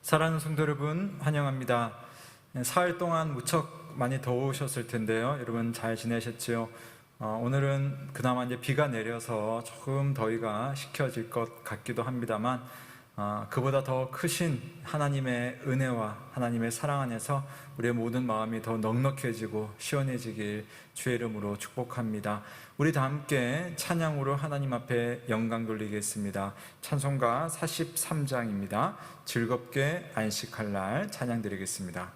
사랑하는 성도 여러분, 환영합니다. 사흘 동안 무척 많이 더우셨을 텐데요. 여러분 잘 지내셨죠? 오늘은 그나마 이제 비가 내려서 조금 더위가 식혀질 것 같기도 합니다만, 그보다 더 크신 하나님의 은혜와 하나님의 사랑 안에서 우리의 모든 마음이 더 넉넉해지고 시원해지길 주의 이름으로 축복합니다. 우리 다 함께 찬양으로 하나님 앞에 영광 돌리겠습니다. 찬송가 43장입니다. 즐겁게 안식할 날 찬양 드리겠습니다.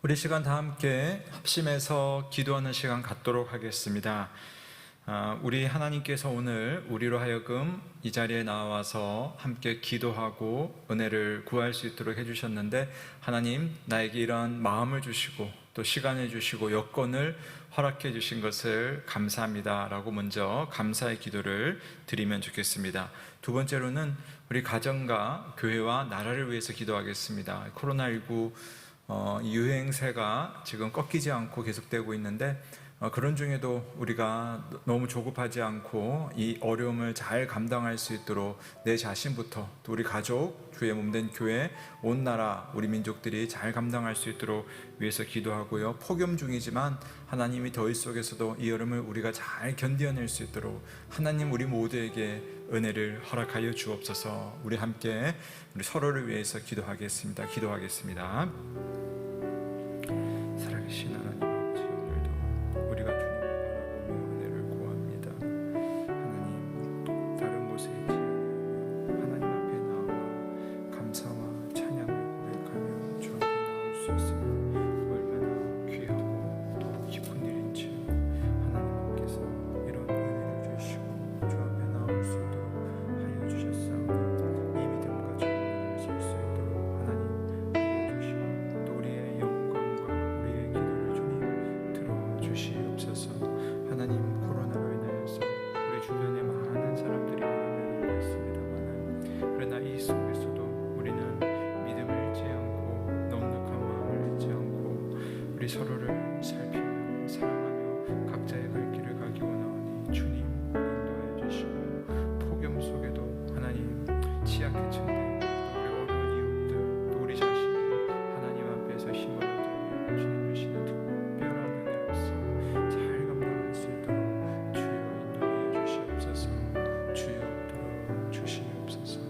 우리 시간 다 함께 합심해서 기도하는 시간 갖도록 하겠습니다. 우리 하나님께서 오늘 우리로 하여금 이 자리에 나와서 함께 기도하고 은혜를 구할 수 있도록 해주셨는데, 하나님 나에게 이런 마음을 주시고 또 시간을 주시고 여건을 허락해 주신 것을 감사합니다 라고 먼저 감사의 기도를 드리면 좋겠습니다. 두 번째로는 우리 가정과 교회와 나라를 위해서 기도하겠습니다. 코로나19 유행세가 지금 꺾이지 않고 계속되고 있는데, 그런 중에도 우리가 너무 조급하지 않고 이 어려움을 잘 감당할 수 있도록 내 자신부터 또 우리 가족, 주의 몸된 교회, 온 나라 우리 민족들이 잘 감당할 수 있도록 위해서 기도하고요. 폭염 중이지만 하나님이 더위 속에서도 이 여름을 우리가 잘 견뎌낼 수 있도록 하나님 우리 모두에게 은혜를 허락하여 주옵소서. 우리 함께 우리 서로를 위해서 기도하겠습니다. 살아계신 하나님 아버지, 오늘도 우리가 주님을 바라보며 은혜를 구합니다. 하나님, 다른 곳에 있지 않으며 하나님 앞에 나와 감사와 찬양을 고백하며 주 앞에 나올 수 있으면 얼마나 귀하고 또 기쁜 일인지, 하나님께서 이런 은혜를 주시고 주 앞에 나올 수 있도록 하여 주셨사오니 이 믿음 가지고 설 수 있도록 하나님 알려주시고 또 우리의 영광과 우리의 기도를 주님 들어주시옵소서. 하나님, 코로나로 인하여서 우리 주변에 많은 사람들이 어려움을 겪고 있습니다만, 그러나 이 속에서도 우리는 믿음을 잃지 않고 넉넉한 마음을 잃지 않고 우리 서로를 살피며 사랑하며 각자의 갈 길을 가기 원하오니 주님 인도하여 주시고 폭염 속에도 취약계층들, 또 우리 어려운 이웃들, 또 우리 자신이 하나님 앞에서 힘을 얻으며 주님 주시는 특별한 은혜로서 잘 감당할 수 있도록 주여 인도하여 주시옵소서. 주여 붙들어 주시옵소서.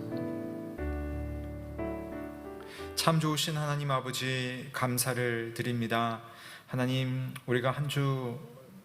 참 좋으신 하나님 아버지, 감사를 드립니다. 하나님, 우리가 한 주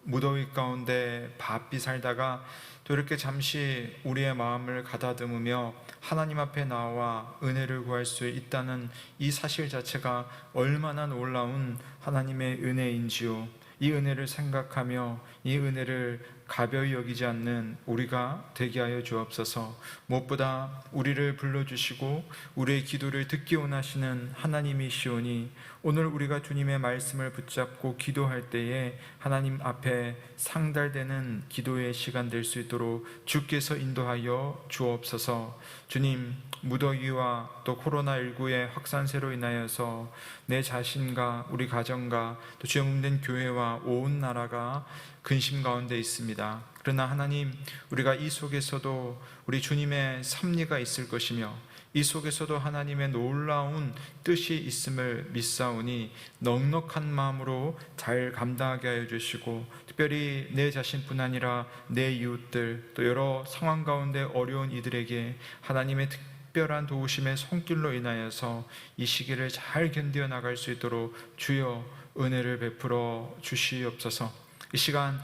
무더위 가운데 바삐 살다가 또 이렇게 잠시 우리의 마음을 가다듬으며 하나님 앞에 나와 은혜를 구할 수 있다는 이 사실 자체가 얼마나 놀라운 하나님의 은혜인지요. 이 은혜를 생각하며 이 은혜를 가벼이 여기지 않는 우리가 되게 하여 주옵소서. 무엇보다 우리를 불러주시고 우리의 기도를 듣기 원하시는 하나님이시오니 오늘 우리가 주님의 말씀을 붙잡고 기도할 때에 하나님 앞에 상달되는 기도의 시간 될 수 있도록 주께서 인도하여 주옵소서. 주님, 무더위와 또 코로나19의 확산세로 인하여서 내 자신과 우리 가정과 또 지역된 교회와 온 나라가 근심 가운데 있습니다. 그러나 하나님, 우리가 이 속에서도 우리 주님의 섭리가 있을 것이며 이 속에서도 하나님의 놀라운 뜻이 있음을 믿사오니 넉넉한 마음으로 잘 감당하게 하여 주시고, 특별히 내 자신뿐 아니라 내 이웃들 또 여러 상황 가운데 어려운 이들에게 하나님의 특별한 도우심의 손길로 인하여서 이 시기를 잘 견디어 나갈 수 있도록 주여 은혜를 베풀어 주시옵소서. 이 시간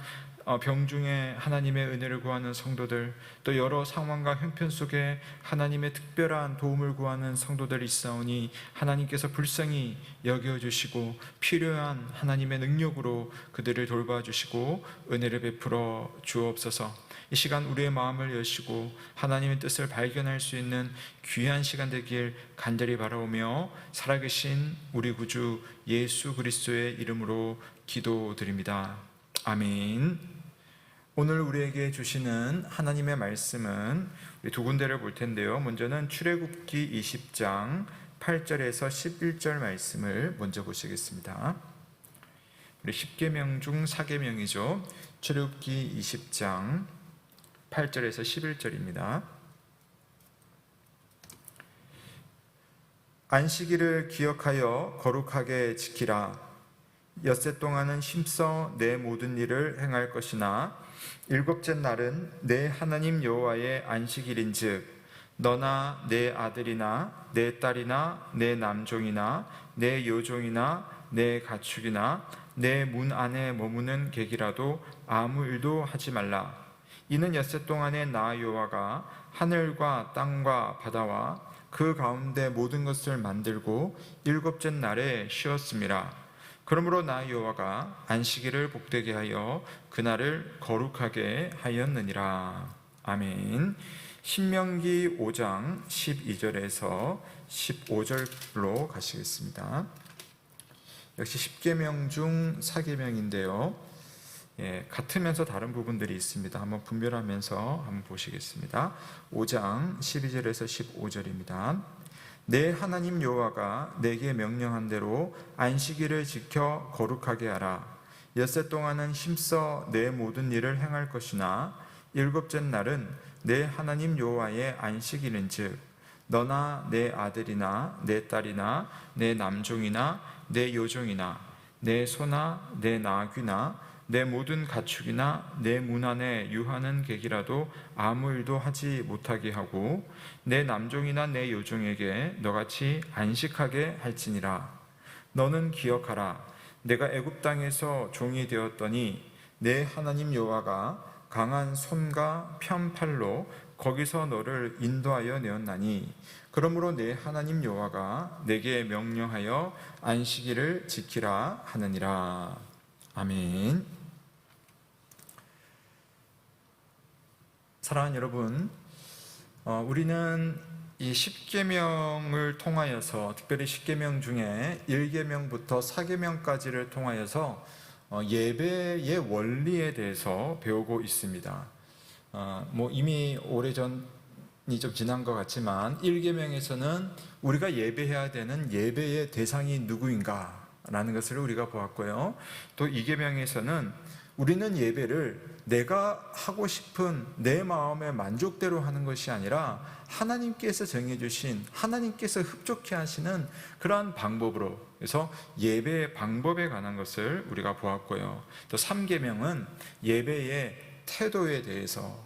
병중에 하나님의 은혜를 구하는 성도들, 또 여러 상황과 형편 속에 하나님의 특별한 도움을 구하는 성도들이 있사오니 하나님께서 불쌍히 여겨주시고 필요한 하나님의 능력으로 그들을 돌봐주시고 은혜를 베풀어 주옵소서. 이 시간 우리의 마음을 여시고 하나님의 뜻을 발견할 수 있는 귀한 시간 되길 간절히 바라오며 살아계신 우리 구주 예수 그리스도의 이름으로 기도드립니다. 아멘. 오늘 우리에게 주시는 하나님의 말씀은 우리 두 군데를 볼 텐데요. 먼저는 출애굽기 20장 8절에서 11절 말씀을 먼저 보시겠습니다. 우리 10계명 중 4계명이죠. 출애굽기 20장 8절에서 11절입니다. 안식일을 기억하여 거룩하게 지키라. 엿새 동안은 힘써 내 모든 일을 행할 것이나 일곱째 날은 내 하나님 여호와의 안식일인즉 너나 내 아들이나 내 딸이나 내 남종이나 내 여종이나 내 가축이나 내 문 안에 머무는 객이라도 아무 일도 하지 말라. 이는 엿새 동안에 나 여호와가 하늘과 땅과 바다와 그 가운데 모든 것을 만들고 일곱째 날에 쉬었음이라. 그러므로 나 여호와가 안식일을 복되게 하여 그날을 거룩하게 하였느니라. 아멘. 신명기 5장 12절에서 15절로 가시겠습니다. 역시 10계명 중 4계명인데요. 같으면서 다른 부분들이 있습니다. 한번 분별하면서 한번 보시겠습니다. 5장 12절에서 15절입니다. 내 하나님 여호와가 내게 명령한 대로 안식일을 지켜 거룩하게 하라. 엿새 동안은 힘써 내 모든 일을 행할 것이나 일곱째 날은 내 하나님 여호와의 안식일인즉 너나 내 아들이나 내 딸이나 내 남종이나 내 여종이나 내 소나 내 나귀나 내 모든 가축이나 내 문 안에 유하는 객이라도 아무 일도 하지 못하게 하고 내 남종이나 내 여종에게 너같이 안식하게 할지니라. 너는 기억하라. 내가 애굽 땅에서 종이 되었더니 내 하나님 여호와가 강한 손과 편팔로 거기서 너를 인도하여 내었나니 그러므로 내 하나님 여호와가 내게 명령하여 안식일을 지키라 하느니라. 아멘. 사랑하는 여러분, 우리는 이 10계명을 통하여서 특별히 10계명 중에 1계명부터 4계명까지를 통하여서 예배의 원리에 대해서 배우고 있습니다. 이미 오래전이 좀 지난 것 같지만 1계명에서는 우리가 예배해야 되는 예배의 대상이 누구인가 라는 것을 우리가 보았고요. 또 2계명에서는 우리는 예배를 내가 하고 싶은 내 마음의 만족대로 하는 것이 아니라 하나님께서 정해주신, 하나님께서 흡족해 하시는 그러한 방법으로, 그래서 예배의 방법에 관한 것을 우리가 보았고요. 또 3계명은 예배의 태도에 대해서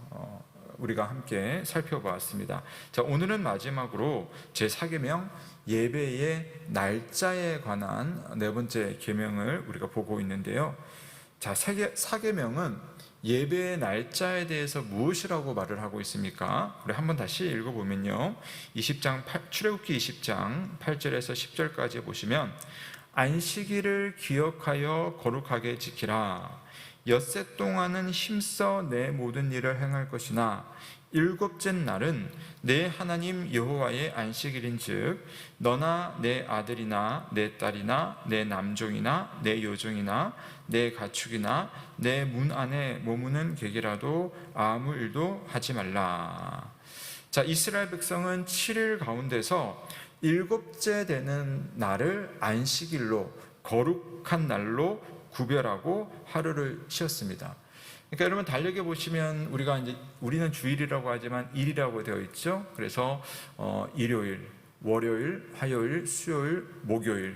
우리가 함께 살펴보았습니다. 자, 오늘은 마지막으로 제4계명 예배의 날짜에 관한 네 번째 계명을 우리가 보고 있는데요. 자, 4계명은 예배의 날짜에 대해서 무엇이라고 말을 하고 있습니까? 우리 한번 다시 읽어보면요, 출애굽기 20장 8절에서 10절까지 보시면, 안식일을 기억하여 거룩하게 지키라. 엿새 동안은 힘써 내 모든 일을 행할 것이나 일곱째 날은 내 하나님 여호와의 안식일인즉 너나 내 아들이나 내 딸이나 내 남종이나 내 여종이나 내 가축이나 내 문 안에 머무는 객이라도 아무 일도 하지 말라. 자, 이스라엘 백성은 7일 가운데서 일곱째 되는 날을 안식일로, 거룩한 날로 구별하고 하루를 쉬었습니다. 그러니까 여러분 달력에 보시면 우리는 주일이라고 하지만 일이라고 되어 있죠. 그래서 일요일, 월요일, 화요일, 수요일, 목요일,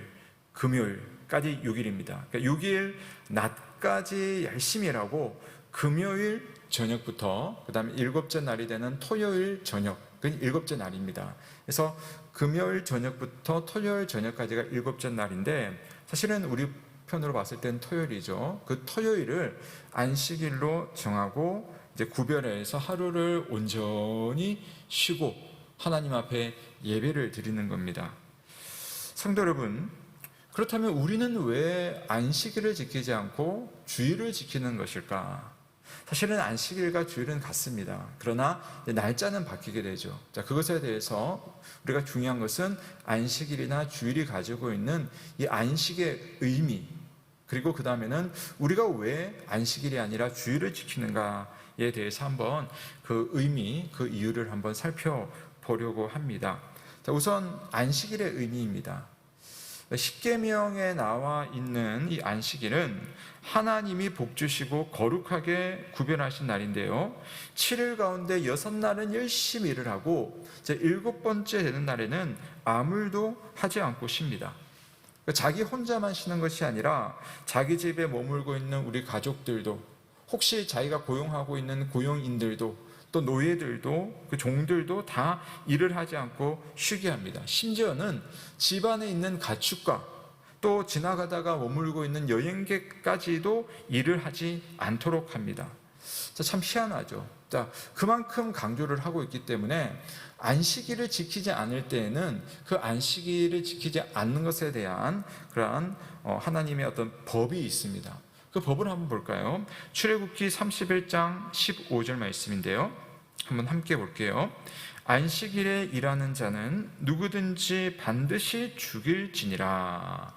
금요일까지 6일입니다. 그러니까 6일 낮까지 열심히 일하고 금요일 저녁부터 그다음에 일곱째 날이 되는 토요일 저녁, 그건 일곱째 날입니다. 그래서 금요일 저녁부터 토요일 저녁까지가 일곱째 날인데, 사실은 우리 편으로 봤을 때는 토요일이죠. 그 토요일을 안식일로 정하고 이제 구별해서 하루를 온전히 쉬고 하나님 앞에 예배를 드리는 겁니다. 성도 여러분, 그렇다면 우리는 왜 안식일을 지키지 않고 주일을 지키는 것일까? 사실은 안식일과 주일은 같습니다. 그러나 날짜는 바뀌게 되죠. 자, 그것에 대해서 우리가 중요한 것은 안식일이나 주일이 가지고 있는 이 안식의 의미, 그리고 그 다음에는 우리가 왜 안식일이 아니라 주일을 지키는가에 대해서 한번 그 의미, 그 이유를 한번 살펴보려고 합니다. 자, 우선 안식일의 의미입니다. 십계명에 나와 있는 이 안식일은 하나님이 복 주시고 거룩하게 구별하신 날인데요, 7일 가운데 6날은 열심히 일을 하고 이제 7번째 되는 날에는 아무 일도 하지 않고 쉽니다. 자기 혼자만 쉬는 것이 아니라 자기 집에 머물고 있는 우리 가족들도, 혹시 자기가 고용하고 있는 고용인들도, 또 노예들도, 그 종들도 다 일을 하지 않고 쉬게 합니다. 심지어는 집안에 있는 가축과 또 지나가다가 머물고 있는 여행객까지도 일을 하지 않도록 합니다. 참 희한하죠. 자, 그만큼 강조를 하고 있기 때문에 안식일을 지키지 않을 때에는 그 안식일을 지키지 않는 것에 대한 그러한 하나님의 어떤 법이 있습니다. 그 법을 한번 볼까요? 출애굽기 31장 15절 말씀인데요, 한번 함께 볼게요. 안식일에 일하는 자는 누구든지 반드시 죽일지니라.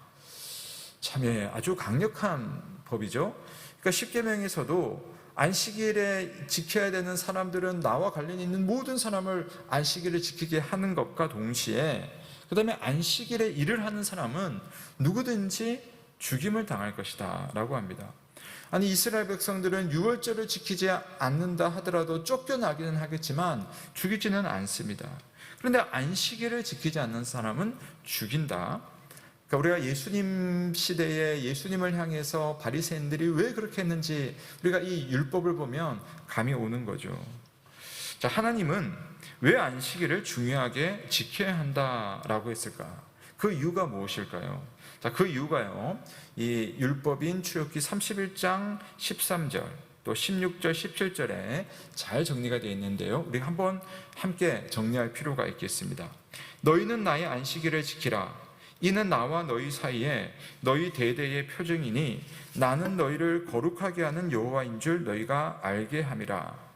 참, 아주 강력한 법이죠. 그러니까 십계명에서도 안식일에 지켜야 되는 사람들은 나와 관련이 있는 모든 사람을 안식일을 지키게 하는 것과 동시에, 그 다음에 안식일에 일을 하는 사람은 누구든지 죽임을 당할 것이다 라고 합니다. 아니, 이스라엘 백성들은 유월절을 지키지 않는다 하더라도 쫓겨나기는 하겠지만 죽이지는 않습니다. 그런데 안식일을 지키지 않는 사람은 죽인다. 그러니까 우리가 예수님 시대에 예수님을 향해서 바리새인들이 왜 그렇게 했는지 우리가 이 율법을 보면 감이 오는 거죠. 자, 하나님은 왜 안식일을 중요하게 지켜야 한다라고 했을까? 그 이유가 무엇일까요? 자, 그 이유가요, 이 율법인 출애굽기 31장 13절 또 16절 17절에 잘 정리가 되어 있는데요, 우리 한번 함께 정리할 필요가 있겠습니다. 너희는 나의 안식일을 지키라. 이는 나와 너희 사이에 너희 대대의 표징이니 나는 너희를 거룩하게 하는 여호와인 줄 너희가 알게 함이라.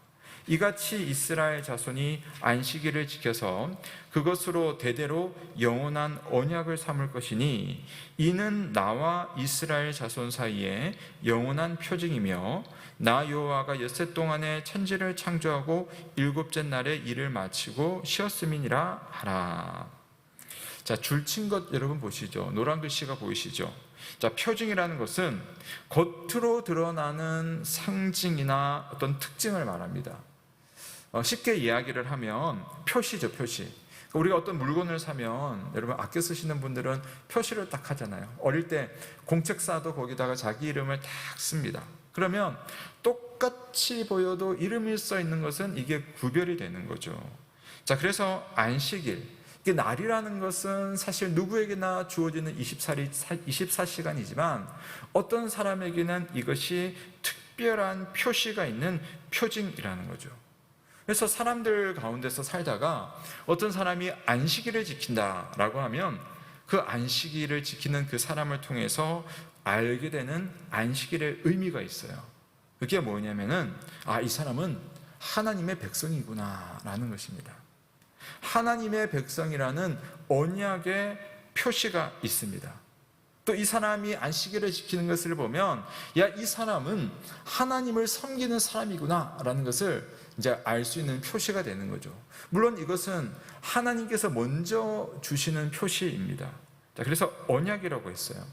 이같이 이스라엘 자손이 안식일을 지켜서 그것으로 대대로 영원한 언약을 삼을 것이니 이는 나와 이스라엘 자손 사이에 영원한 표징이며 나 여호와가 엿새 동안에 천지를 창조하고 일곱째 날에 일을 마치고 쉬었음이니라 하라. 자, 줄친 것 여러분 보시죠. 노란 글씨가 보이시죠? 자, 표징이라는 것은 겉으로 드러나는 상징이나 어떤 특징을 말합니다. 쉽게 이야기를 하면 표시죠, 표시. 우리가 어떤 물건을 사면 여러분 아껴 쓰시는 분들은 표시를 딱 하잖아요. 어릴 때 공책 사도 거기다가 자기 이름을 딱 씁니다. 그러면 똑같이 보여도 이름이 써 있는 것은 이게 구별이 되는 거죠. 자, 그래서 안식일, 이게 날이라는 것은 사실 누구에게나 주어지는 24시간이지만 어떤 사람에게는 이것이 특별한 표시가 있는 표징이라는 거죠. 그래서 사람들 가운데서 살다가 어떤 사람이 안식일을 지킨다라고 하면 그 안식일을 지키는 그 사람을 통해서 알게 되는 안식일의 의미가 있어요. 그게 뭐냐면은 이 사람은 하나님의 백성이구나라는 것입니다. 하나님의 백성이라는 언약의 표시가 있습니다. 또 이 사람이 안식일을 지키는 것을 보면 이 사람은 하나님을 섬기는 사람이구나 라는 것을 이제 알 수 있는 표시가 되는 거죠. 물론 이것은 하나님께서 먼저 주시는 표시입니다. 자, 그래서 언약이라고 했어요.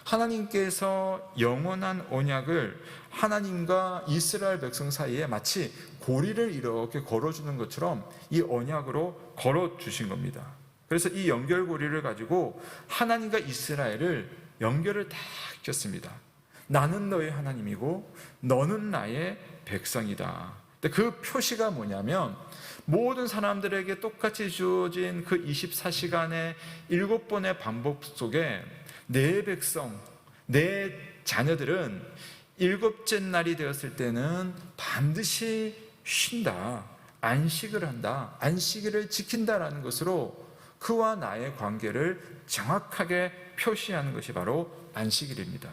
하나님께서 영원한 언약을 하나님과 이스라엘 백성 사이에 마치 고리를 이렇게 걸어주는 것처럼 이 언약으로 걸어주신 겁니다. 그래서 이 연결고리를 가지고 하나님과 이스라엘을 연결을 다 시켰습니다. 나는 너의 하나님이고 너는 나의 백성이다. 근데 그 표시가 뭐냐면 모든 사람들에게 똑같이 주어진 그 24시간의 7번의 반복 속에 내 백성, 내 자녀들은 7째 날이 되었을 때는 반드시 쉰다, 안식을 한다, 안식일을 지킨다라는 것으로 그와 나의 관계를 정확하게 표시하는 것이 바로 안식일입니다.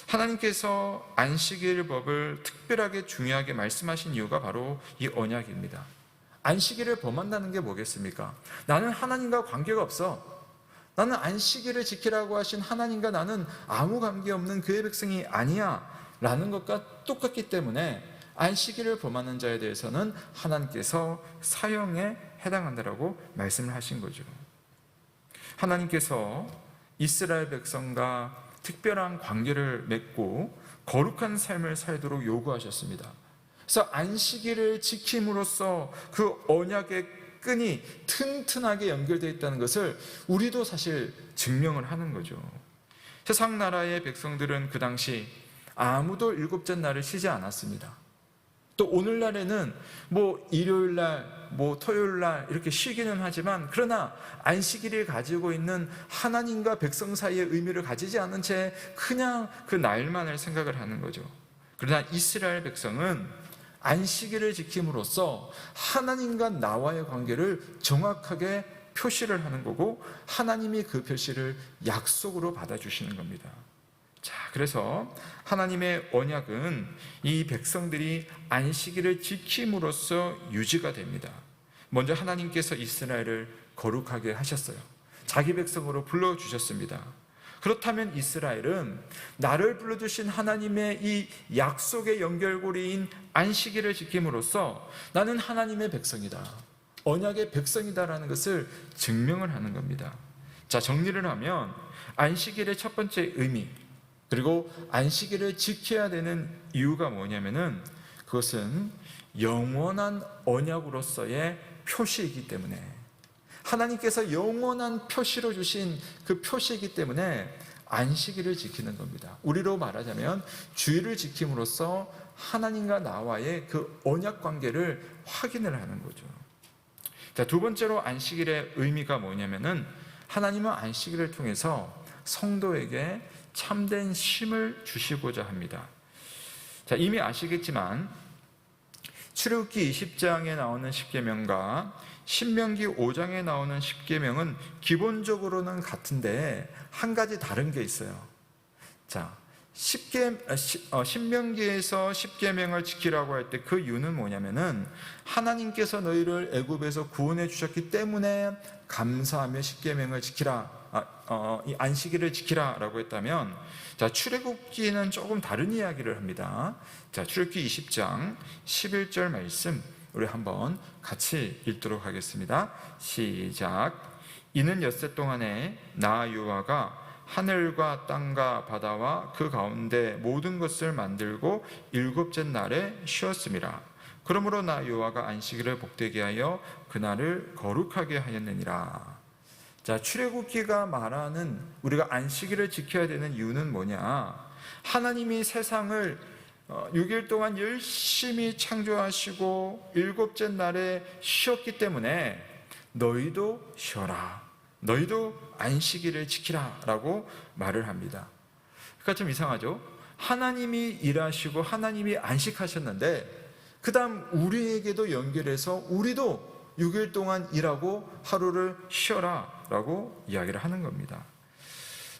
하나님께서 안식일 법을 특별하게 중요하게 말씀하신 이유가 바로 이 언약입니다. 안식일을 범한다는 게 뭐겠습니까? 나는 하나님과 관계가 없어. 나는 안식일을 지키라고 하신 하나님과 나는 아무 관계없는 그의 백성이 아니야 라는 것과 똑같기 때문에 안식일을 범하는 자에 대해서는 하나님께서 사형에 해당한다라고 말씀을 하신 거죠. 하나님께서 이스라엘 백성과 특별한 관계를 맺고 거룩한 삶을 살도록 요구하셨습니다. 그래서 안식일을 지킴으로써 그 언약의 끈이 튼튼하게 연결되어 있다는 것을 우리도 사실 증명을 하는 거죠. 세상 나라의 백성들은 그 당시 아무도 7째 날을 쉬지 않았습니다. 또 오늘날에는 일요일날, 토요일날 이렇게 쉬기는 하지만 그러나 안식일이 가지고 있는 하나님과 백성 사이의 의미를 가지지 않은 채 그냥 그 날만을 생각을 하는 거죠. 그러나 이스라엘 백성은 안식일을 지킴으로써 하나님과 나와의 관계를 정확하게 표시를 하는 거고 하나님이 그 표시를 약속으로 받아주시는 겁니다. 자, 그래서 하나님의 언약은 이 백성들이 안식일을 지킴으로써 유지가 됩니다. 먼저 하나님께서 이스라엘을 거룩하게 하셨어요. 자기 백성으로 불러주셨습니다. 그렇다면 이스라엘은 나를 불러주신 하나님의 이 약속의 연결고리인 안식일을 지킴으로써 나는 하나님의 백성이다, 언약의 백성이다라는 것을 증명을 하는 겁니다. 자, 정리를 하면 안식일의 첫 번째 의미, 그리고 안식일을 지켜야 되는 이유가 뭐냐면은 그것은 영원한 언약으로서의 표시이기 때문에, 하나님께서 영원한 표시로 주신 그 표시이기 때문에 안식일을 지키는 겁니다. 우리로 말하자면 주일을 지킴으로써 하나님과 나와의 그 언약 관계를 확인을 하는 거죠. 자, 두 번째로 안식일의 의미가 뭐냐면은 하나님은 안식일을 통해서 성도에게 참된 쉼을 주시고자 합니다. 자, 이미 아시겠지만 출애굽기 20장에 나오는 십계명과 신명기 5장에 나오는 십계명은 기본적으로는 같은데 한 가지 다른 게 있어요. 자, 신명기에서 십계명을 지키라고 할 때 그 이유는 뭐냐면은 하나님께서 너희를 애굽에서 구원해 주셨기 때문에 감사하며 십계명을 지키라, 이 안식일을 지키라라고 했다면, 자, 출애굽기는 조금 다른 이야기를 합니다. 자, 출애굽기 20장 11절 말씀 우리 한번 같이 읽도록 하겠습니다. 시작. 이는 엿새 동안에 나 여호와가 하늘과 땅과 바다와 그 가운데 모든 것을 만들고 일곱째 날에 쉬었음이라. 그러므로 나 여호와가 안식일을 복되게 하여 그날을 거룩하게 하였느니라. 자, 출애굽기가 말하는 우리가 안식일을 지켜야 되는 이유는 뭐냐? 하나님이 세상을 6일 동안 열심히 창조하시고 일곱째 날에 쉬었기 때문에 너희도 쉬어라, 너희도 안식일을 지키라 라고 말을 합니다. 그러니까 좀 이상하죠? 하나님이 일하시고 하나님이 안식하셨는데 그 다음 우리에게도 연결해서 우리도 6일 동안 일하고 하루를 쉬어라 라고 이야기를 하는 겁니다.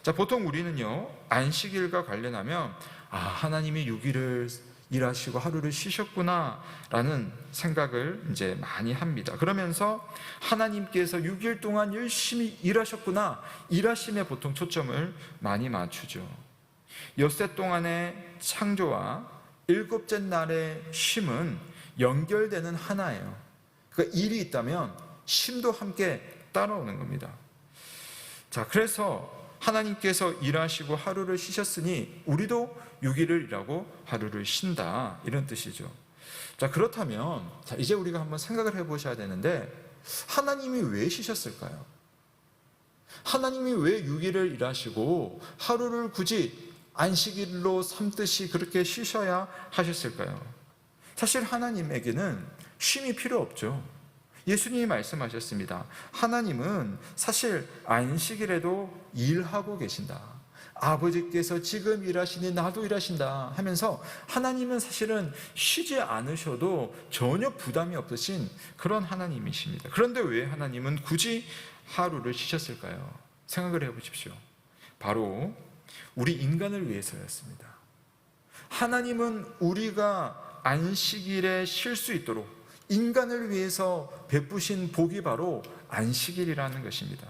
자, 보통 우리는요, 안식일과 관련하면 하나님이 6일을 일하시고 하루를 쉬셨구나 라는 생각을 이제 많이 합니다. 그러면서 하나님께서 6일 동안 열심히 일하셨구나, 일하심에 보통 초점을 많이 맞추죠. 엿새 동안의 창조와 일곱째 날의 쉼은 연결되는 하나예요. 그러니까 일이 있다면 쉼도 함께 따라오는 겁니다. 자, 그래서 하나님께서 일하시고 하루를 쉬셨으니 우리도 6일을 일하고 하루를 쉰다, 이런 뜻이죠. 자, 그렇다면 이제 우리가 한번 생각을 해보셔야 되는데, 하나님이 왜 쉬셨을까요? 하나님이 왜 6일을 일하시고 하루를 굳이 안식일로 삼듯이 그렇게 쉬셔야 하셨을까요? 사실 하나님에게는 쉼이 필요 없죠. 예수님이 말씀하셨습니다. 하나님은 사실 안식일에도 일하고 계신다. 아버지께서 지금 일하시니 나도 일하신다 하면서 하나님은 사실은 쉬지 않으셔도 전혀 부담이 없으신 그런 하나님이십니다. 그런데 왜 하나님은 굳이 하루를 쉬셨을까요? 생각을 해보십시오. 바로 우리 인간을 위해서였습니다. 하나님은 우리가 안식일에 쉴 수 있도록 인간을 위해서 베푸신 복이 바로 안식일이라는 것입니다.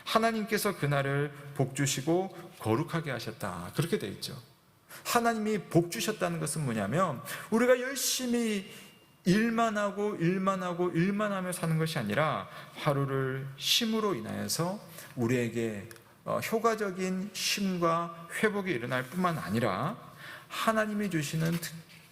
하나님께서 그날을 복 주시고 거룩하게 하셨다, 그렇게 되어 있죠. 하나님이 복 주셨다는 것은 뭐냐면 우리가 열심히 일만 하고 일만 하며 사는 것이 아니라 하루를 쉼으로 인하여서 우리에게 효과적인 쉼과 회복이 일어날 뿐만 아니라 하나님이 주시는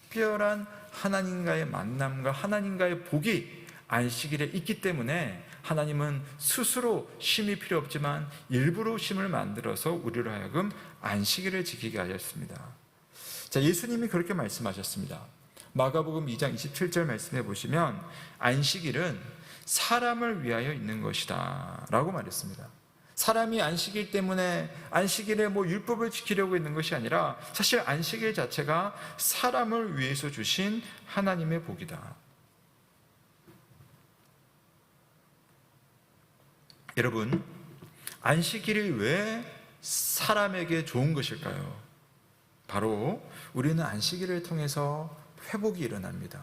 특별한 하나님과의 만남과 하나님과의 복이 안식일에 있기 때문에 하나님은 스스로 쉼이 필요 없지만 일부러 쉼을 만들어서 우리로 하여금 안식일을 지키게 하셨습니다. 자, 예수님이 그렇게 말씀하셨습니다. 마가복음 2장 27절 말씀해 보시면 안식일은 사람을 위하여 있는 것이다 라고 말했습니다. 사람이 안식일 때문에 안식일에 율법을 지키려고 있는 것이 아니라 사실 안식일 자체가 사람을 위해서 주신 하나님의 복이다. 여러분, 안식일이 왜 사람에게 좋은 것일까요? 바로 우리는 안식일을 통해서 회복이 일어납니다.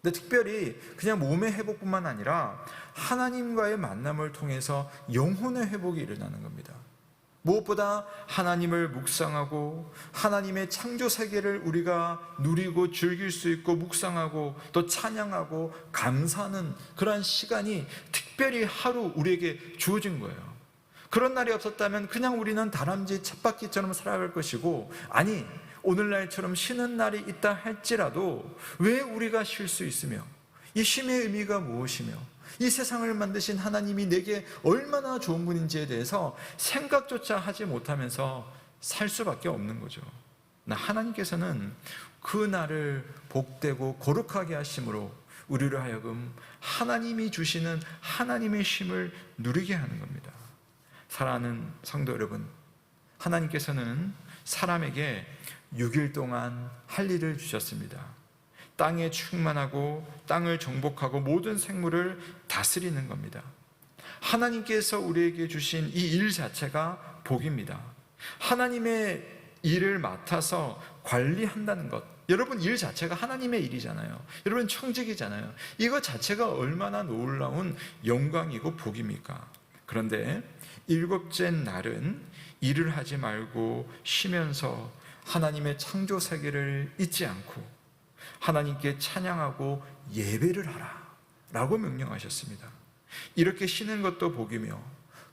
근데 특별히 그냥 몸의 회복뿐만 아니라 하나님과의 만남을 통해서 영혼의 회복이 일어나는 겁니다. 무엇보다 하나님을 묵상하고 하나님의 창조 세계를 우리가 누리고 즐길 수 있고 묵상하고 또 찬양하고 감사하는 그러한 시간이 특별히 하루 우리에게 주어진 거예요. 그런 날이 없었다면 그냥 우리는 다람쥐 쳇바퀴처럼 살아갈 것이고, 아니 오늘날처럼 쉬는 날이 있다 할지라도 왜 우리가 쉴 수 있으며 이 쉼의 의미가 무엇이며 이 세상을 만드신 하나님이 내게 얼마나 좋은 분인지에 대해서 생각조차 하지 못하면서 살 수밖에 없는 거죠. 하나님께서는 그 날을 복되고 거룩하게 하심으로 우리를 하여금 하나님이 주시는 하나님의 쉼을 누리게 하는 겁니다. 사랑하는 성도 여러분, 하나님께서는 사람에게 6일 동안 할 일을 주셨습니다. 땅에 충만하고 땅을 정복하고 모든 생물을 다스리는 겁니다. 하나님께서 우리에게 주신 이 일 자체가 복입니다. 하나님의 일을 맡아서 관리한다는 것, 여러분 일 자체가 하나님의 일이잖아요. 여러분 청직이잖아요. 이것 자체가 얼마나 놀라운 영광이고 복입니까? 그런데 일곱째 날은 일을 하지 말고 쉬면서 하나님의 창조 세계를 잊지 않고 하나님께 찬양하고 예배를 하라 라고 명령하셨습니다. 이렇게 쉬는 것도 복이며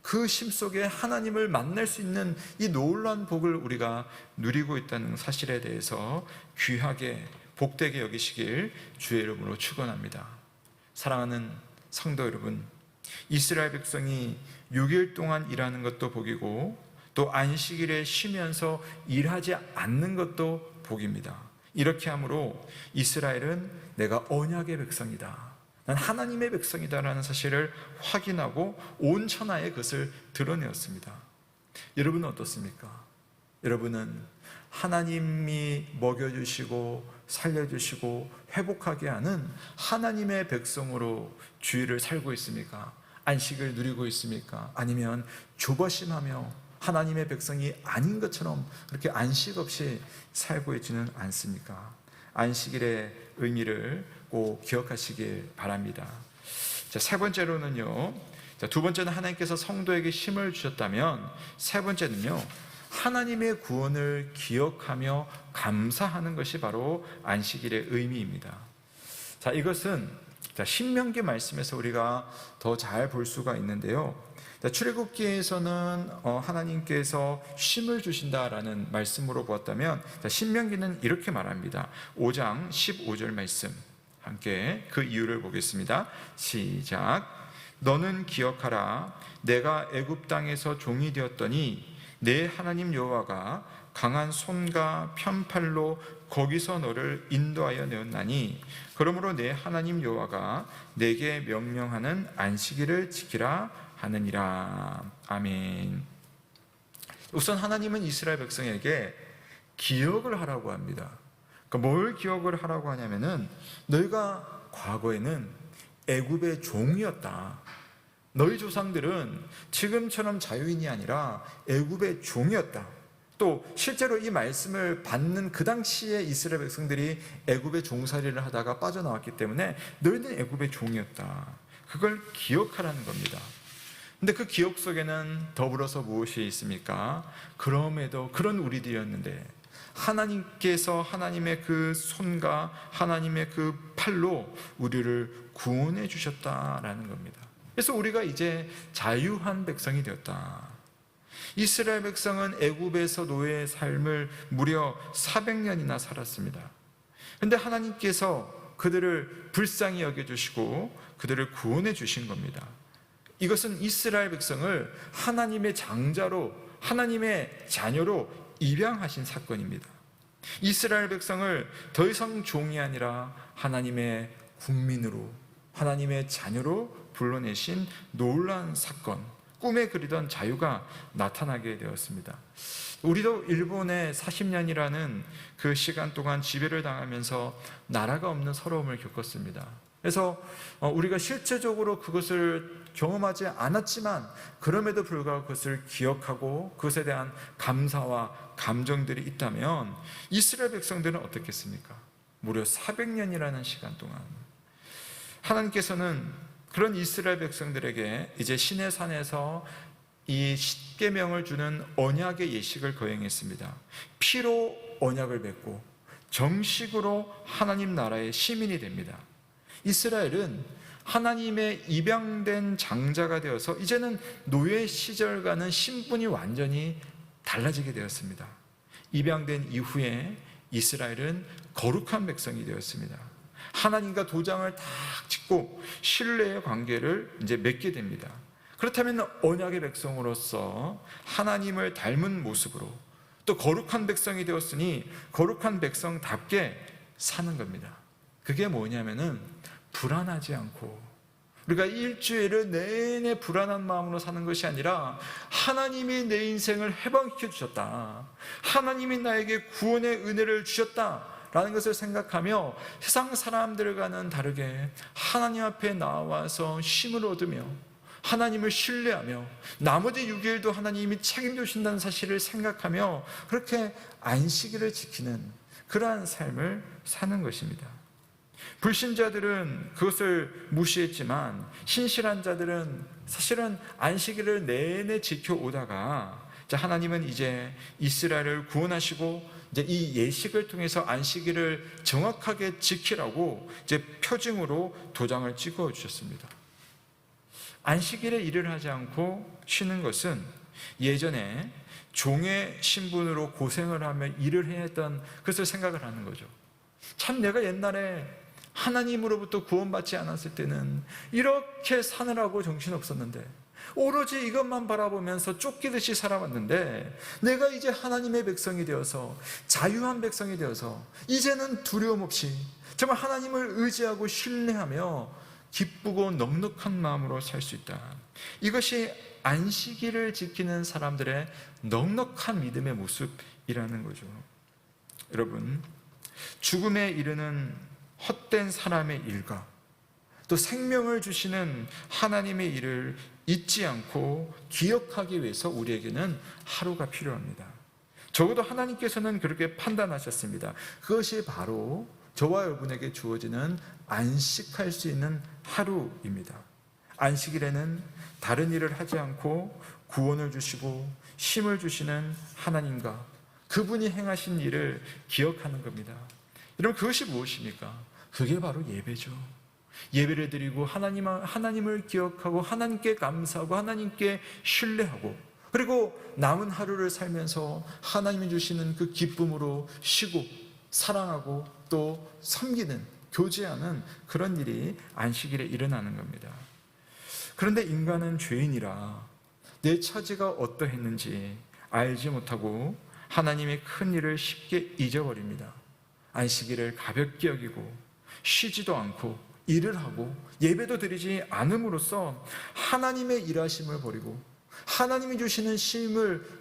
그 쉼 속에 하나님을 만날 수 있는 이 놀라운 복을 우리가 누리고 있다는 사실에 대해서 귀하게 복되게 여기시길 주의 이름으로 축원합니다. 사랑하는 성도 여러분, 이스라엘 백성이 6일 동안 일하는 것도 복이고 또 안식일에 쉬면서 일하지 않는 것도 복입니다. 이렇게 함으로 이스라엘은 내가 언약의 백성이다, 난 하나님의 백성이다라는 사실을 확인하고 온 천하에 그것을 드러내었습니다. 여러분은 어떻습니까? 여러분은 하나님이 먹여주시고 살려주시고 회복하게 하는 하나님의 백성으로 주일을 살고 있습니까? 안식을 누리고 있습니까? 아니면 조바심하며 하나님의 백성이 아닌 것처럼 그렇게 안식 없이 살고 있지는 않습니까? 안식일의 의미를 꼭 기억하시길 바랍니다. 자, 세 번째로는요, 두 번째는 하나님께서 성도에게 힘을 주셨다면, 세 번째는요, 하나님의 구원을 기억하며 감사하는 것이 바로 안식일의 의미입니다. 자, 이것은 신명기 말씀에서 우리가 더 잘 볼 수가 있는데요, 출애굽기에서는 하나님께서 쉼을 주신다라는 말씀으로 보았다면, 신명기는 이렇게 말합니다. 5장 15절 말씀 함께 그 이유를 보겠습니다. 시작. 너는 기억하라. 내가 애굽 땅에서 종이 되었더니 내 하나님 여호와가 강한 손과 편팔로 거기서 너를 인도하여 내었나니, 그러므로 내 하나님 여호와가 내게 명령하는 안식일을 지키라 하느니라. 아멘. 우선 하나님은 이스라엘 백성에게 기억을 하라고 합니다. 그러니까 뭘 기억을 하라고 하냐면은, 너희가 과거에는 애굽의 종이었다. 너희 조상들은 지금처럼 자유인이 아니라 애굽의 종이었다. 또 실제로 이 말씀을 받는 그 당시에 이스라엘 백성들이 애굽의 종살이를 하다가 빠져나왔기 때문에 너희는 애굽의 종이었다. 그걸 기억하라는 겁니다. 근데 그 기억 속에는 더불어서 무엇이 있습니까? 그럼에도 그런 우리들이었는데 하나님께서 하나님의 그 손과 하나님의 그 팔로 우리를 구원해 주셨다라는 겁니다. 그래서 우리가 이제 자유한 백성이 되었다. 이스라엘 백성은 애굽에서 노예의 삶을 무려 400년이나 살았습니다. 그런데 하나님께서 그들을 불쌍히 여겨주시고 그들을 구원해 주신 겁니다. 이것은 이스라엘 백성을 하나님의 장자로, 하나님의 자녀로 입양하신 사건입니다. 이스라엘 백성을 더 이상 종이 아니라 하나님의 국민으로, 하나님의 자녀로 불러내신 놀라운 사건, 꿈에 그리던 자유가 나타나게 되었습니다. 우리도 일본에 40년이라는 그 시간 동안 지배를 당하면서 나라가 없는 서러움을 겪었습니다. 그래서 우리가 실제적으로 그것을 경험하지 않았지만 그럼에도 불구하고 그것을 기억하고 그것에 대한 감사와 감정들이 있다면, 이스라엘 백성들은 어떻겠습니까? 무려 400년이라는 시간 동안 하나님께서는 그런 이스라엘 백성들에게 이제 시내산에서 이 십계명을 주는 언약의 예식을 거행했습니다. 피로 언약을 맺고 정식으로 하나님 나라의 시민이 됩니다. 이스라엘은 하나님의 입양된 장자가 되어서 이제는 노예 시절과는 신분이 완전히 달라지게 되었습니다. 입양된 이후에 이스라엘은 거룩한 백성이 되었습니다. 하나님과 도장을 딱 찍고 신뢰의 관계를 이제 맺게 됩니다. 그렇다면 언약의 백성으로서 하나님을 닮은 모습으로 또 거룩한 백성이 되었으니 거룩한 백성답게 사는 겁니다. 그게 뭐냐면은 불안하지 않고, 우리가 일주일을 내내 불안한 마음으로 사는 것이 아니라 하나님이 내 인생을 해방시켜 주셨다, 하나님이 나에게 구원의 은혜를 주셨다 라는 것을 생각하며 세상 사람들과는 다르게 하나님 앞에 나와서 쉼을 얻으며 하나님을 신뢰하며 나머지 6일도 하나님이 책임지신다는 사실을 생각하며 그렇게 안식일을 지키는 그러한 삶을 사는 것입니다. 불신자들은 그것을 무시했지만 신실한 자들은 사실은 안식일을 내내 지켜오다가 하나님은 이제 이스라엘을 구원하시고 이제 이 예식을 통해서 안식일을 정확하게 지키라고 이제 표징으로 도장을 찍어 주셨습니다. 안식일에 일을 하지 않고 쉬는 것은 예전에 종의 신분으로 고생을 하며 일을 해야 했던 그것을 생각을 하는 거죠. 참 내가 옛날에 하나님으로부터 구원받지 않았을 때는 이렇게 사느라고 정신없었는데, 오로지 이것만 바라보면서 쫓기듯이 살아왔는데, 내가 이제 하나님의 백성이 되어서, 자유한 백성이 되어서 이제는 두려움 없이 정말 하나님을 의지하고 신뢰하며 기쁘고 넉넉한 마음으로 살 수 있다. 이것이 안식일을 지키는 사람들의 넉넉한 믿음의 모습이라는 거죠. 여러분, 죽음에 이르는 헛된 사람의 일과 또 생명을 주시는 하나님의 일을 잊지 않고 기억하기 위해서 우리에게는 하루가 필요합니다. 적어도 하나님께서는 그렇게 판단하셨습니다. 그것이 바로 저와 여러분에게 주어지는 안식할 수 있는 하루입니다. 안식일에는 다른 일을 하지 않고 구원을 주시고 힘을 주시는 하나님과 그분이 행하신 일을 기억하는 겁니다. 여러분, 그것이 무엇입니까? 그게 바로 예배죠. 예배를 드리고 하나님을 기억하고 하나님께 감사하고 하나님께 신뢰하고, 그리고 남은 하루를 살면서 하나님이 주시는 그 기쁨으로 쉬고 사랑하고 또 섬기는, 교제하는 그런 일이 안식일에 일어나는 겁니다. 그런데 인간은 죄인이라 내 처지가 어떠했는지 알지 못하고 하나님의 큰 일을 쉽게 잊어버립니다. 안식일을 가볍게 여기고 쉬지도 않고 일을 하고 예배도 드리지 않음으로써 하나님의 일하심을 버리고 하나님이 주시는 쉼을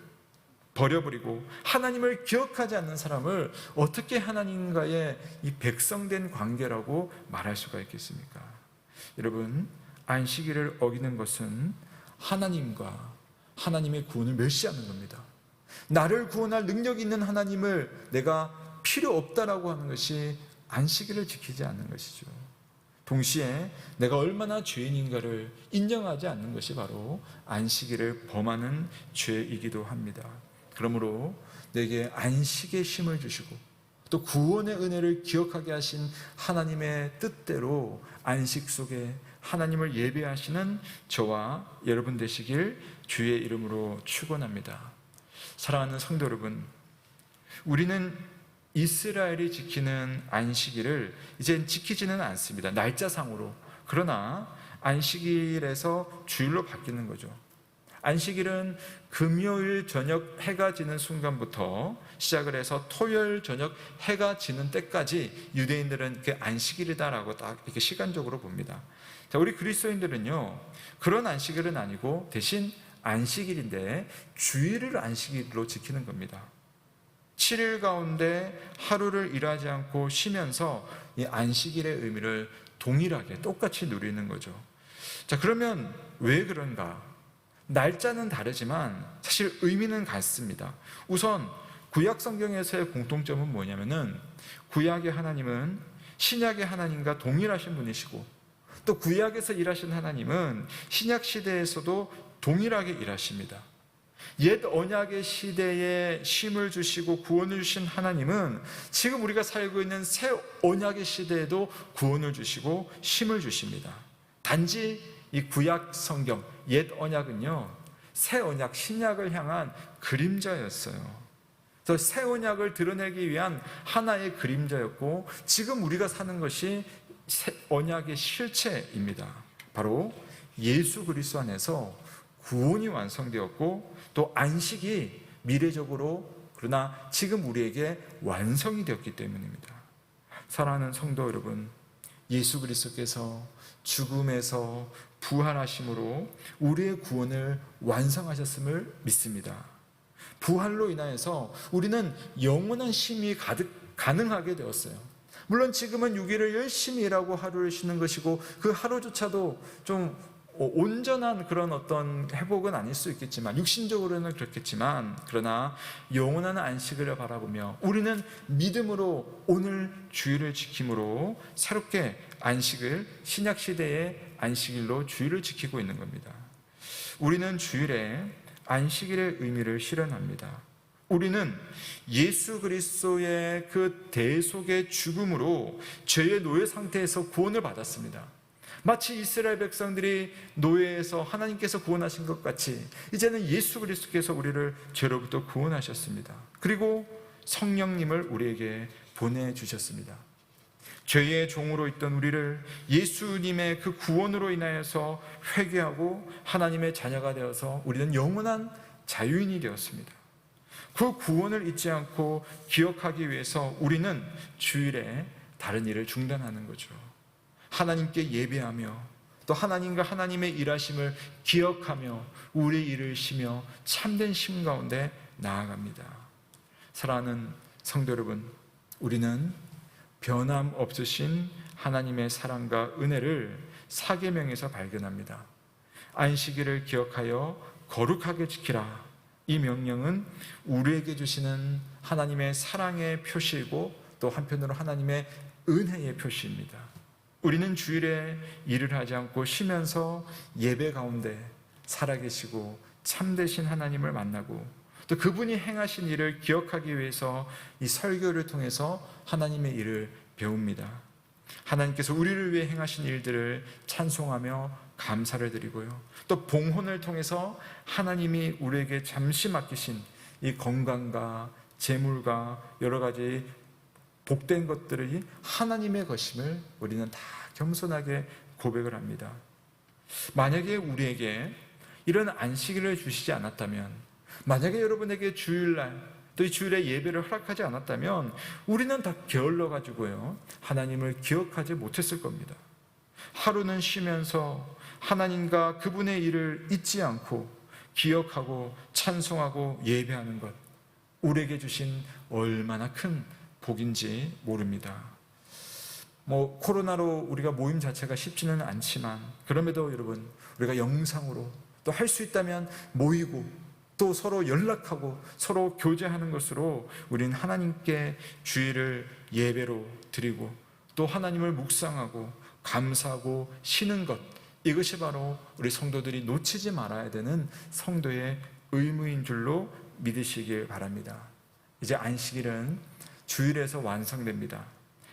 버려버리고 하나님을 기억하지 않는 사람을 어떻게 하나님과의 이 백성된 관계라고 말할 수가 있겠습니까? 여러분, 안식일을 어기는 것은 하나님과 하나님의 구원을 멸시하는 겁니다. 나를 구원할 능력이 있는 하나님을 내가 필요 없다라고 하는 것이 안식일을 지키지 않는 것이죠. 동시에 내가 얼마나 죄인인가를 인정하지 않는 것이 바로 안식일을 범하는 죄이기도 합니다. 그러므로 내게 안식의 쉼을 주시고 또 구원의 은혜를 기억하게 하신 하나님의 뜻대로 안식 속에 하나님을 예배하시는 저와 여러분 되시길 주의 이름으로 축원합니다. 사랑하는 성도 여러분, 우리는 이스라엘이 지키는 안식일을 이제 지키지는 않습니다. 날짜상으로. 그러나 안식일에서 주일로 바뀌는 거죠. 안식일은 금요일 저녁 해가 지는 순간부터 시작을 해서 토요일 저녁 해가 지는 때까지 유대인들은 이렇게 안식일이다라고 딱 이렇게 시간적으로 봅니다. 자, 우리 그리스도인들은요, 그런 안식일은 아니고 대신 안식일인데 주일을 안식일로 지키는 겁니다. 7일 가운데 하루를 일하지 않고 쉬면서 이 안식일의 의미를 동일하게 똑같이 누리는 거죠. 자, 그러면 왜 그런가? 날짜는 다르지만 사실 의미는 같습니다. 우선 구약 성경에서의 공통점은 뭐냐면은 구약의 하나님은 신약의 하나님과 동일하신 분이시고 또 구약에서 일하신 하나님은 신약 시대에서도 동일하게 일하십니다. 옛 언약의 시대에 쉼을 주시고 구원을 주신 하나님은 지금 우리가 살고 있는 새 언약의 시대에도 구원을 주시고 쉼을 주십니다. 단지 이 구약 성경, 옛 언약은요, 새 언약, 신약을 향한 그림자였어요. 그래서 새 언약을 드러내기 위한 하나의 그림자였고, 지금 우리가 사는 것이 새 언약의 실체입니다. 바로 예수 그리스도 안에서 구원이 완성되었고, 또 안식이 미래적으로 그러나 지금 우리에게 완성이 되었기 때문입니다. 사랑하는 성도 여러분, 예수 그리스도께서 죽음에서 부활하심으로 우리의 구원을 완성하셨음을 믿습니다. 부활로 인하여서 우리는 영원한 쉼이 가능하게 되었어요. 물론 지금은 6일을 열심히 일하고 하루를 쉬는 것이고 그 하루조차도 좀 온전한 그런 어떤 회복은 아닐 수 있겠지만, 육신적으로는 그렇겠지만, 그러나 영원한 안식을 바라보며 우리는 믿음으로 오늘 주일을 지킴으로 새롭게 안식을, 신약시대의 안식일로 주일을 지키고 있는 겁니다. 우리는 주일에 안식일의 의미를 실현합니다. 우리는 예수 그리스도의 그 대속의 죽음으로 죄의 노예 상태에서 구원을 받았습니다. 마치 이스라엘 백성들이 노예에서 하나님께서 구원하신 것 같이 이제는 예수 그리스도께서 우리를 죄로부터 구원하셨습니다. 그리고 성령님을 우리에게 보내주셨습니다. 죄의 종으로 있던 우리를 예수님의 그 구원으로 인하여서 회개하고 하나님의 자녀가 되어서 우리는 영원한 자유인이 되었습니다. 그 구원을 잊지 않고 기억하기 위해서 우리는 주일에 다른 일을 중단하는 거죠. 하나님께 예배하며 또 하나님과 하나님의 일하심을 기억하며 우리 일을 쉬며 참된 쉼 가운데 나아갑니다. 사랑하는 성도 여러분, 우리는 변함없으신 하나님의 사랑과 은혜를 사계명에서 발견합니다. 안식일을 기억하여 거룩하게 지키라. 이 명령은 우리에게 주시는 하나님의 사랑의 표시이고 또 한편으로 하나님의 은혜의 표시입니다. 우리는 주일에 일을 하지 않고 쉬면서 예배 가운데 살아계시고 참되신 하나님을 만나고 또 그분이 행하신 일을 기억하기 위해서 이 설교를 통해서 하나님의 일을 배웁니다. 하나님께서 우리를 위해 행하신 일들을 찬송하며 감사를 드리고요. 또 봉헌을 통해서 하나님이 우리에게 잠시 맡기신 이 건강과 재물과 여러 가지 복된 것들이 하나님의 것임을 우리는 다 겸손하게 고백을 합니다. 만약에 우리에게 이런 안식일을 주시지 않았다면, 만약에 여러분에게 주일날 또 이 주일에 예배를 허락하지 않았다면 우리는 다 게을러 가지고요 하나님을 기억하지 못했을 겁니다. 하루는 쉬면서 하나님과 그분의 일을 잊지 않고 기억하고 찬송하고 예배하는 것, 우리에게 주신 얼마나 큰 복인지 모릅니다. 코로나로 우리가 모임 자체가 쉽지는 않지만 그럼에도 여러분, 우리가 영상으로 또 할 수 있다면 모이고 또 서로 연락하고 서로 교제하는 것으로 우리는 하나님께 주일을 예배로 드리고 또 하나님을 묵상하고 감사하고 쉬는 것, 이것이 바로 우리 성도들이 놓치지 말아야 되는 성도의 의무인 줄로 믿으시길 바랍니다. 이제 안식일은 주일에서 완성됩니다.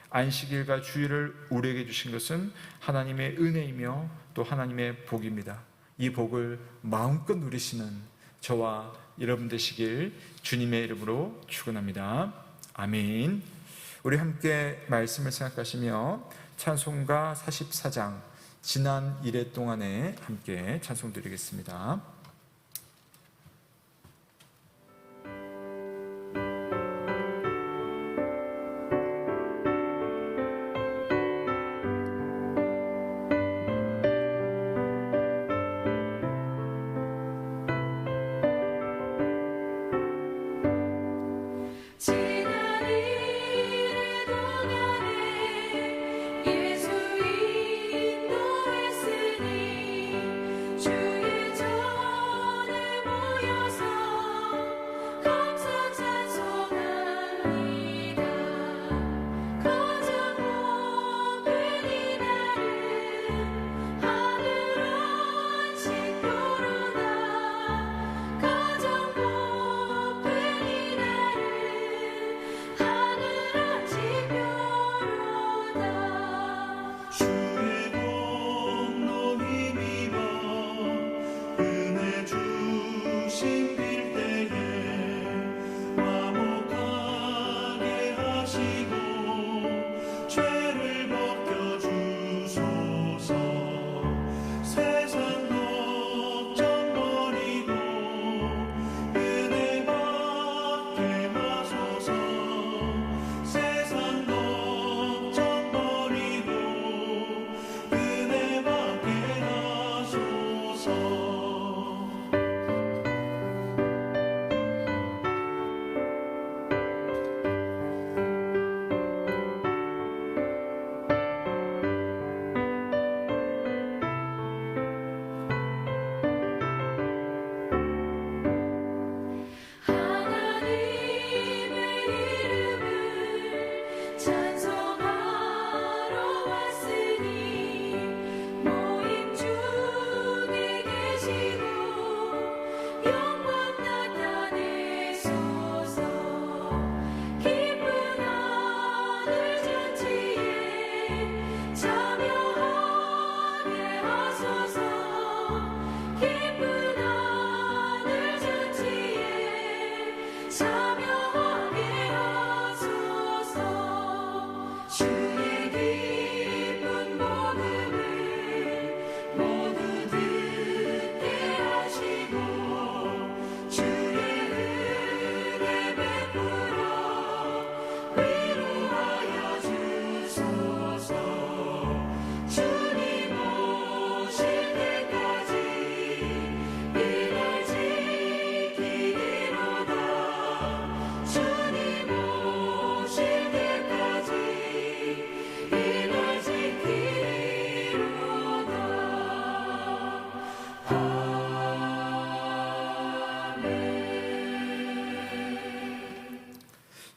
안식일과 주일을 우리에게 주신 것은 하나님의 은혜이며 또 하나님의 복입니다. 이 복을 마음껏 누리시는 저와 여러분 되시길 주님의 이름으로 축원합니다. 아멘. 우리 함께 말씀을 생각하시며 찬송가 44장 지난 1회 동안에 함께 찬송 드리겠습니다. 주의 정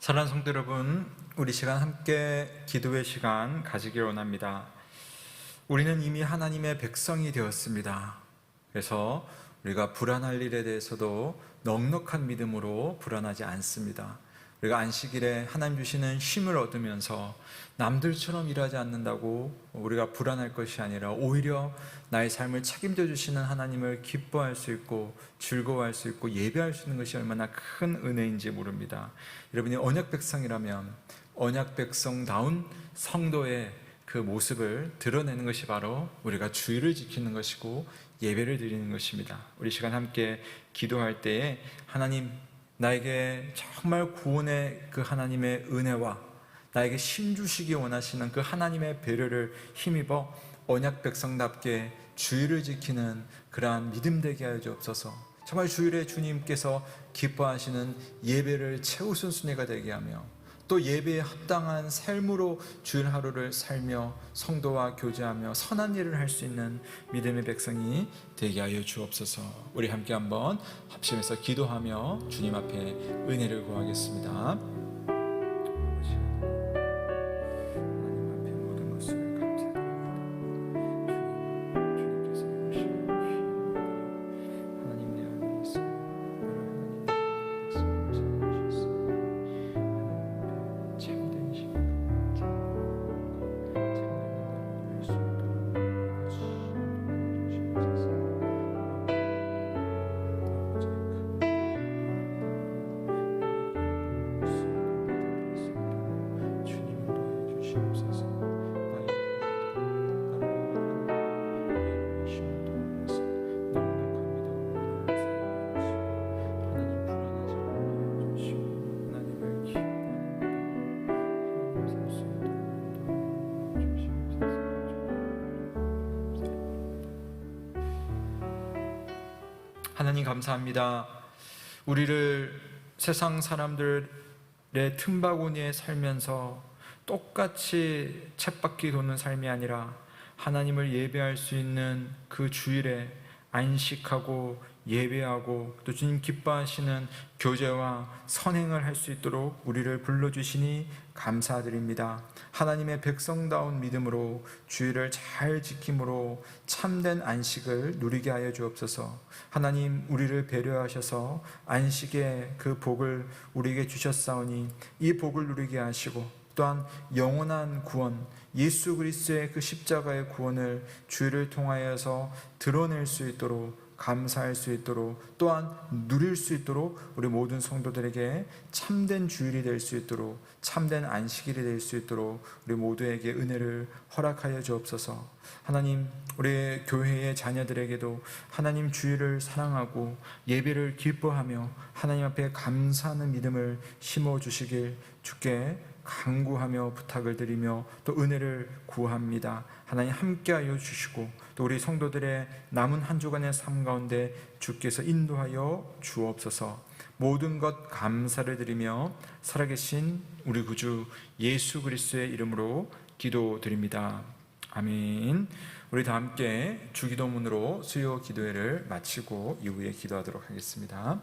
사랑하는 성도 여러분, 우리 시간 함께 기도의 시간 가지길 원합니다. 우리는 이미 하나님의 백성이 되었습니다. 그래서 우리가 불안할 일에 대해서도 넉넉한 믿음으로 불안하지 않습니다. 우리가 안식일에 하나님 주시는 쉼을 얻으면서 남들처럼 일하지 않는다고 우리가 불안할 것이 아니라 오히려 나의 삶을 책임져 주시는 하나님을 기뻐할 수 있고 즐거워할 수 있고 예배할 수 있는 것이 얼마나 큰 은혜인지 모릅니다. 여러분이 언약 백성이라면 언약 백성다운 성도의 그 모습을 드러내는 것이 바로 우리가 주의를 지키는 것이고 예배를 드리는 것입니다. 우리 시간 함께 기도할 때에 하나님, 나에게 정말 구원의 그 하나님의 은혜와 나에게 심 주시기 원하시는 그 하나님의 배려를 힘입어 언약 백성답게 주의를 지키는 그러한 믿음 되게 하여 주옵소서. 정말 주일에 주님께서 기뻐하시는 예배를 최우선순위가 되게 하며 또 예배에 합당한 삶으로 주일 하루를 살며 성도와 교제하며 선한 일을 할 수 있는 믿음의 백성이 되게 하여 주옵소서. 우리 함께 한번 합심해서 기도하며 주님 앞에 은혜를 구하겠습니다. 하나님 감사합니다. 우리를 세상 사람들의 틈바구니에 살면서 똑같이 쳇바퀴 도는 삶이 아니라 하나님을 예배할 수 있는 그 주일에 안식하고 예배하고 또 주님 기뻐하시는 교제와 선행을 할 수 있도록 우리를 불러주시니 감사드립니다. 하나님의 백성다운 믿음으로 주일을 잘 지킴으로 참된 안식을 누리게 하여 주옵소서. 하나님, 우리를 배려하셔서 안식의 그 복을 우리에게 주셨사오니 이 복을 누리게 하시고 또한 영원한 구원, 예수 그리스도의 그 십자가의 구원을 주일을 통하여서 드러낼 수 있도록, 감사할 수 있도록, 또한 누릴 수 있도록 우리 모든 성도들에게 참된 주일이 될 수 있도록, 참된 안식일이 될 수 있도록 우리 모두에게 은혜를 허락하여 주옵소서. 하나님, 우리 교회의 자녀들에게도 하나님 주일을 사랑하고 예배를 기뻐하며 하나님 앞에 감사하는 믿음을 심어주시길 주께 간구하며 부탁을 드리며 또 은혜를 구합니다. 하나님 함께하여 주시고 또 우리 성도들의 남은 한 주간의 삶 가운데 주께서 인도하여 주옵소서. 모든 것 감사를 드리며 살아계신 우리 구주 예수 그리스도의 이름으로 기도드립니다. 아멘. 우리 다 함께 주기도문으로 수요 기도회를 마치고 이후에 기도하도록 하겠습니다.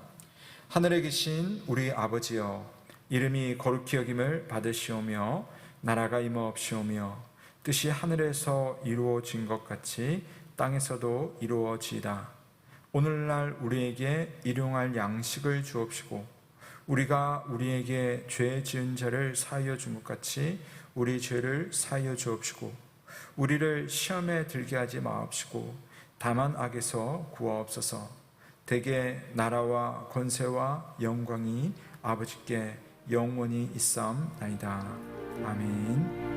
하늘에 계신 우리 아버지여, 이름이 거룩히 여김을 받으시오며 나라가 임하옵시오며 뜻이 하늘에서 이루어진 것 같이 땅에서도 이루어지이다. 오늘날 우리에게 일용할 양식을 주옵시고 우리가 우리에게 죄 지은 자를 사하여 준 것 같이 우리 죄를 사하여 주옵시고 우리를 시험에 들게 하지 마옵시고 다만 악에서 구하옵소서. 대개 나라와 권세와 영광이 아버지께 영원히 있사옵나이다. 아멘.